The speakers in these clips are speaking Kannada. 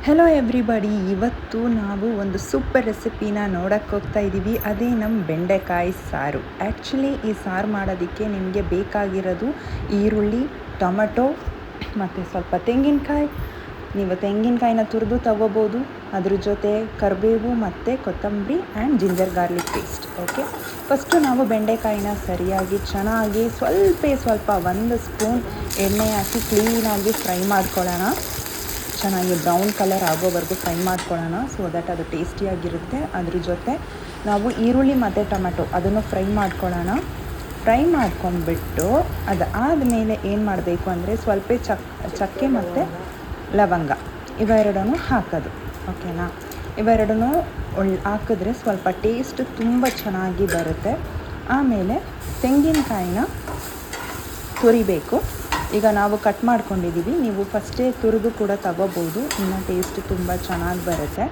ಹೆಲೋ ಎವ್ರಿಬಡಿ, ಇವತ್ತು ನಾವು ಒಂದು ಸೂಪರ್ ರೆಸಿಪಿನ ನೋಡೋಕ್ಕೆ ಹೋಗ್ತಾ ಇದ್ದೀವಿ. ಅದೇ ನಮ್ಮ ಬೆಂಡೆಕಾಯಿ ಸಾರು. ಆ್ಯಕ್ಚುಲಿ ಈ ಸಾರು ಮಾಡೋದಕ್ಕೆ ನಿಮಗೆ ಬೇಕಾಗಿರೋದು ಈರುಳ್ಳಿ, ಟೊಮೆಟೊ ಮತ್ತು ಸ್ವಲ್ಪ ತೆಂಗಿನಕಾಯಿ. ನೀವು ತೆಂಗಿನಕಾಯಿನ ತುರಿದು ತಗೋಬೋದು. ಅದ್ರ ಜೊತೆ ಕರಿಬೇವು ಮತ್ತು ಕೊತ್ತಂಬರಿ and ginger garlic paste. Okay, first ನಾವು ಬೆಂಡೆಕಾಯಿನ ಸರಿಯಾಗಿ ಚೆನ್ನಾಗಿ ಸ್ವಲ್ಪ 1 ಸ್ಪೂನ್ ಎಣ್ಣೆ ಹಾಕಿ ಕ್ಲೀನಾಗಿ ಫ್ರೈ ಮಾಡ್ಕೊಳ್ಳೋಣ. ಚೆನ್ನಾಗಿ ಬ್ರೌನ್ ಕಲರ್ ಆಗೋವರೆಗೂ ಫ್ರೈ ಮಾಡ್ಕೊಳ್ಳೋಣ, ಸೊ ದಟ್ ಅದು ಟೇಸ್ಟಿಯಾಗಿರುತ್ತೆ. ಅದ್ರ ಜೊತೆ ನಾವು ಈರುಳ್ಳಿ ಮತ್ತು ಟೊಮೆಟೊ ಅದನ್ನು ಫ್ರೈ ಮಾಡ್ಕೊಳ್ಳೋಣ. ಫ್ರೈ ಮಾಡ್ಕೊಂಡ್ಬಿಟ್ಟು ಅದಾದಮೇಲೆ ಏನು ಮಾಡಬೇಕು ಅಂದರೆ ಸ್ವಲ್ಪ ಚಕ್ಕೆ ಮತ್ತು ಲವಂಗ ಇವೆರಡನ್ನೂ ಹಾಕೋದು. ಓಕೆನಾ, ಇವೆರಡನ್ನೂ ಹಾಕಿದ್ರೆ ಸ್ವಲ್ಪ ಟೇಸ್ಟ್ ತುಂಬ ಚೆನ್ನಾಗಿ ಬರುತ್ತೆ. ಆಮೇಲೆ ತೆಂಗಿನಕಾಯಿನ ತುರಿಬೇಕು. ಈಗ ನಾವು ಕಟ್ ಮಾಡ್ಕೊಂಡಿದ್ದೀವಿ, ನೀವು ಫಸ್ಟೇ ತುರಿದು ಕೂಡ ತಗೋಬೋದು, ಇನ್ನು ಟೇಸ್ಟ್ ತುಂಬ ಚೆನ್ನಾಗಿ ಬರುತ್ತೆ.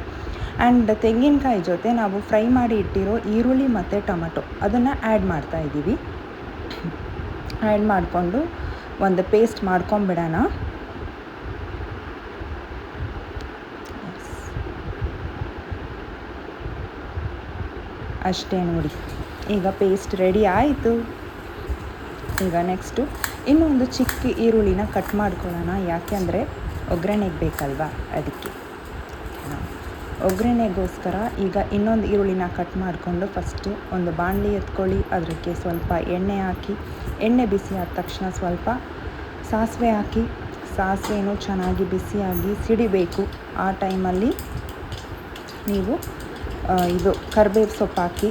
ಆ್ಯಂಡ್ ತೆಂಗಿನಕಾಯಿ ಜೊತೆ ನಾವು ಫ್ರೈ ಮಾಡಿ ಇಟ್ಟಿರೋ ಈರುಳ್ಳಿ ಮತ್ತು ಟೊಮೆಟೊ ಅದನ್ನು ಆ್ಯಡ್ ಮಾಡ್ತಾಯಿದ್ದೀವಿ. ಆ್ಯಡ್ ಮಾಡಿಕೊಂಡು ಒಂದು ಪೇಸ್ಟ್ ಮಾಡ್ಕೊಂಬಿಡೋಣ. ಅಷ್ಟೇ ನೋಡಿ, ಈಗ ಪೇಸ್ಟ್ ರೆಡಿ ಆಯಿತು. ಈಗ ನೆಕ್ಸ್ಟು ಇನ್ನೊಂದು ಚಿಕ್ಕ ಈರುಳ್ಳಿನ ಕಟ್ ಮಾಡ್ಕೊಳ್ಳೋಣ, ಯಾಕೆಂದರೆ ಒಗ್ಗರಣೆಗೆ ಬೇಕಲ್ವಾ, ಅದಕ್ಕೆ. ಒಗ್ಗರಣೆಗೋಸ್ಕರ ಈಗ ಇನ್ನೊಂದು ಈರುಳ್ಳಿನ ಕಟ್ ಮಾಡಿಕೊಂಡು ಫಸ್ಟು ಒಂದು ಬಾಣಲಿ ಎತ್ಕೊಳ್ಳಿ. ಅದಕ್ಕೆ ಸ್ವಲ್ಪ ಎಣ್ಣೆ ಹಾಕಿ, ಎಣ್ಣೆ ಬಿಸಿ ಆದ ತಕ್ಷಣ ಸ್ವಲ್ಪ ಸಾಸಿವೆ ಹಾಕಿ. ಸಾಸಿವೆನೂ ಚೆನ್ನಾಗಿ ಬಿಸಿಯಾಗಿ ಸಿಡಿಬೇಕು. ಆ ಟೈಮಲ್ಲಿ ನೀವು ಇದು ಕರಿಬೇವು ಸೊಪ್ಪು ಹಾಕಿ.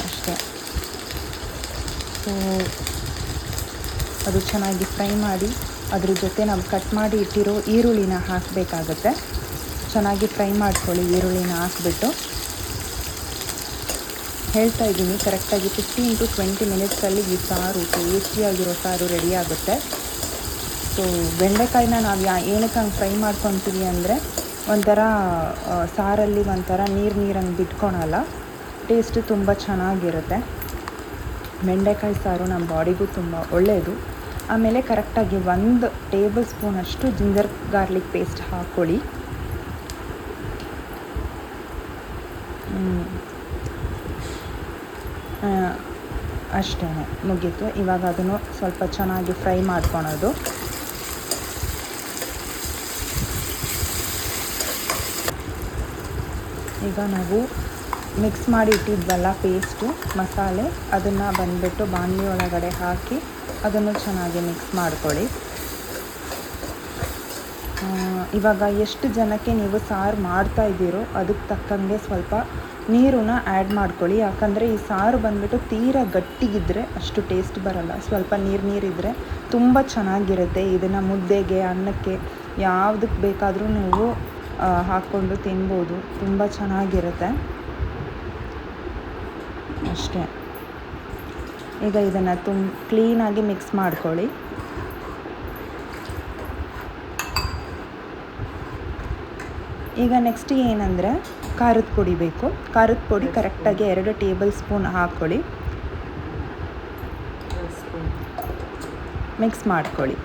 ಅಷ್ಟೇ, ಸೊ ಅದು ಚೆನ್ನಾಗಿ ಫ್ರೈ ಮಾಡಿ ಅದ್ರ ಜೊತೆ ನಾವು ಕಟ್ ಮಾಡಿ ಇಟ್ಟಿರೋ ಈರುಳ್ಳಿನ ಹಾಕಬೇಕಾಗತ್ತೆ. ಚೆನ್ನಾಗಿ ಫ್ರೈ ಮಾಡ್ಕೊಳ್ಳಿ. ಈರುಳ್ಳಿನ ಹಾಕ್ಬಿಟ್ಟು ಹೇಳ್ತಾ ಇದ್ದೀನಿ, ಕರೆಕ್ಟಾಗಿ 15 to 20 ಮಿನಿಟ್ಸಲ್ಲಿ ಈ ಸಾರು, ಟೇಸ್ಟಿಯಾಗಿರೋ ಸಾರು ರೆಡಿ ಆಗುತ್ತೆ. ಸೊ ಬೆಂಡೆಕಾಯಿನ ನಾವು ಏನಕ್ಕೆ ಹಂಗೆ ಫ್ರೈ ಮಾಡ್ಕೊತೀವಿ ಅಂದರೆ ಒಂಥರ ಸಾರಲ್ಲಿ ಒಂಥರ ನೀರಂಗೆ ಬಿಟ್ಕೊಳಲ್ಲ, ಟೇಸ್ಟು ತುಂಬ ಚೆನ್ನಾಗಿರುತ್ತೆ. ಬೆಂಡೆಕಾಯಿ ಸಾರು ನಮ್ಮ ಬಾಡಿಗೂ ತುಂಬ ಒಳ್ಳೆಯದು. ಆಮೇಲೆ ಕರೆಕ್ಟಾಗಿ 1 ಟೇಬಲ್ ಸ್ಪೂನಷ್ಟು ಜಿಂಜರ್ ಗಾರ್ಲಿಕ್ ಪೇಸ್ಟ್ ಹಾಕ್ಕೊಳ್ಳಿ. ಅಷ್ಟೇ, ಮುಗೀತು. ಇವಾಗ ಅದನ್ನು ಸ್ವಲ್ಪ ಚೆನ್ನಾಗಿ ಫ್ರೈ ಮಾಡ್ಕೊಳೋದು. ಈಗ ನಾವು ಮಿಕ್ಸ್ ಮಾಡಿ ಇಟ್ಟಿದ್ವಲ್ಲ ಪೇಸ್ಟು, ಮಸಾಲೆ, ಅದನ್ನು ಬಂದುಬಿಟ್ಟು ಬಾಣಲಿ ಒಳಗಡೆ ಹಾಕಿ ಅದನ್ನು ಚೆನ್ನಾಗಿ ಮಿಕ್ಸ್ ಮಾಡ್ಕೊಳ್ಳಿ. ಇವಾಗ ಎಷ್ಟು ಜನಕ್ಕೆ ನೀವು ಸಾರು ಮಾಡ್ತಾಯಿದ್ದೀರೋ ಅದಕ್ಕೆ ತಕ್ಕಂಗೆ ಸ್ವಲ್ಪ ನೀರನ್ನ ಆ್ಯಡ್ ಮಾಡ್ಕೊಳ್ಳಿ. ಯಾಕಂದರೆ ಈ ಸಾರು ಬಂದುಬಿಟ್ಟು ತೀರಾ ಗಟ್ಟಿಗಿದ್ದರೆ ಅಷ್ಟು ಟೇಸ್ಟ್ ಬರಲ್ಲ. ಸ್ವಲ್ಪ ನೀರಿದ್ದರೆ ತುಂಬ ಚೆನ್ನಾಗಿರುತ್ತೆ. ಇದನ್ನು ಮುದ್ದೆಗೆ, ಅನ್ನಕ್ಕೆ, ಯಾವುದಕ್ಕೆ ಬೇಕಾದರೂ ನೀವು ಹಾಕ್ಕೊಂಡು ತಿನ್ಬೋದು, ತುಂಬ ಚೆನ್ನಾಗಿರುತ್ತೆ. ಅಷ್ಟೇ, ಈಗ ಇದನ್ನು ಕ್ಲೀನಾಗಿ ಮಿಕ್ಸ್ ಮಾಡ್ಕೊಳ್ಳಿ. ಈಗ ನೆಕ್ಸ್ಟ್ ಏನಂದರೆ ಖಾರದ ಪುಡಿ ಬೇಕು. ಖಾರದ ಪುಡಿ ಕರೆಕ್ಟಾಗಿ 2 ಟೇಬಲ್ ಸ್ಪೂನ್ ಹಾಕ್ಕೊಳ್ಳಿ. ಮಿಕ್ಸ್ ಮಾಡ್ಕೊಳ್ಳಿ.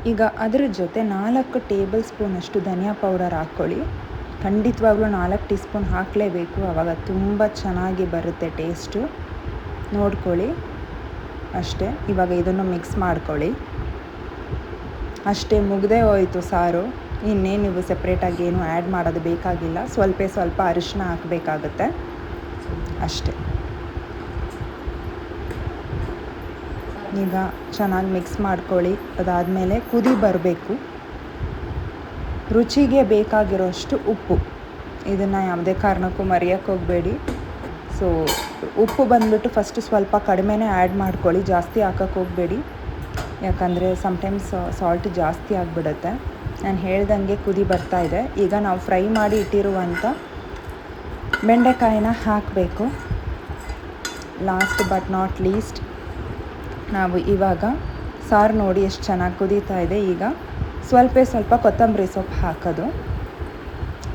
ಈಗ ಅದರ ಜೊತೆ 4 ಟೇಬಲ್ ಸ್ಪೂನಷ್ಟು ಧನಿಯಾ ಪೌಡರ್ ಹಾಕ್ಕೊಳ್ಳಿ. ಖಂಡಿತವಾಗ್ಲೂ 4 ಟೀ ಸ್ಪೂನ್ ಹಾಕಲೇಬೇಕು, ಆವಾಗ ತುಂಬ ಚೆನ್ನಾಗಿ ಬರುತ್ತೆ ಟೇಸ್ಟು. ನೋಡ್ಕೊಳ್ಳಿ. ಅಷ್ಟೇ, ಇವಾಗ ಇದನ್ನು ಮಿಕ್ಸ್ ಮಾಡ್ಕೊಳ್ಳಿ. ಅಷ್ಟೇ, ಮುಗ್ದೇ ಹೋಯಿತು ಸಾರು. ಇನ್ನೇನು ನೀವು ಸೆಪ್ರೇಟಾಗಿ ಏನು ಆ್ಯಡ್ ಮಾಡೋದು ಬೇಕಾಗಿಲ್ಲ. ಸ್ವಲ್ಪ ಅರಿಶಿನ ಹಾಕಬೇಕಾಗತ್ತೆ, ಅಷ್ಟೇ. ಈಗ ಚೆನ್ನಾಗಿ ಮಿಕ್ಸ್ ಮಾಡ್ಕೊಳ್ಳಿ. ಅದಾದಮೇಲೆ ಕುದಿ ಬರಬೇಕು. ರುಚಿಗೆ ಬೇಕಾಗಿರೋಷ್ಟು ಉಪ್ಪು, ಇದನ್ನು ಯಾವುದೇ ಕಾರಣಕ್ಕೂ ಮರೆಯೋಕ್ಕೆ ಹೋಗಬೇಡಿ. ಸೊ ಉಪ್ಪು ಬಂದುಬಿಟ್ಟು ಫಸ್ಟು ಸ್ವಲ್ಪ ಕಡಿಮೆನೇ ಆ್ಯಡ್ ಮಾಡ್ಕೊಳ್ಳಿ, ಜಾಸ್ತಿ ಹಾಕೋಕ್ಕೆ ಹೋಗಬೇಡಿ. ಯಾಕಂದರೆ ಸಮ್ಟೈಮ್ಸ್ ಸಾಲ್ಟ್ ಜಾಸ್ತಿ ಆಗಿಬಿಡುತ್ತೆ. ನಾನು ಹೇಳ್ದಂಗೆ ಕುದಿ ಬರ್ತಾಯಿದೆ. ಈಗ ನಾವು ಫ್ರೈ ಮಾಡಿ ಇಟ್ಟಿರುವಂಥ ಬೆಂಡೆಕಾಯಿನ ಹಾಕಬೇಕು. ಲಾಸ್ಟ್ ಬಟ್ ನಾಟ್ ಲೀಸ್ಟ್, ನಾವು ಇವಾಗ ಸಾರು ನೋಡಿ ಎಷ್ಟು ಚೆನ್ನಾಗಿ ಕುದೀತಾ ಇದೆ. ಈಗ ಸ್ವಲ್ಪ ಕೊತ್ತಂಬರಿ ಸೊಪ್ಪು ಹಾಕೋದು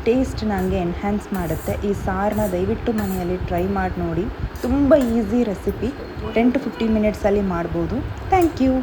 ಟೇಸ್ಟ್ ನನಗೆ ಎನ್ಹ್ಯಾನ್ಸ್ ಮಾಡುತ್ತೆ. ಈ ಸಾರನ್ನ ದಯವಿಟ್ಟು ಮನೆಯಲ್ಲಿ ಟ್ರೈ ಮಾಡಿ ನೋಡಿ. ತುಂಬ ಈಸಿ ರೆಸಿಪಿ, 10 to 15 ಮಿನಿಟ್ಸಲ್ಲಿ ಮಾಡ್ಬೋದು. Thank you.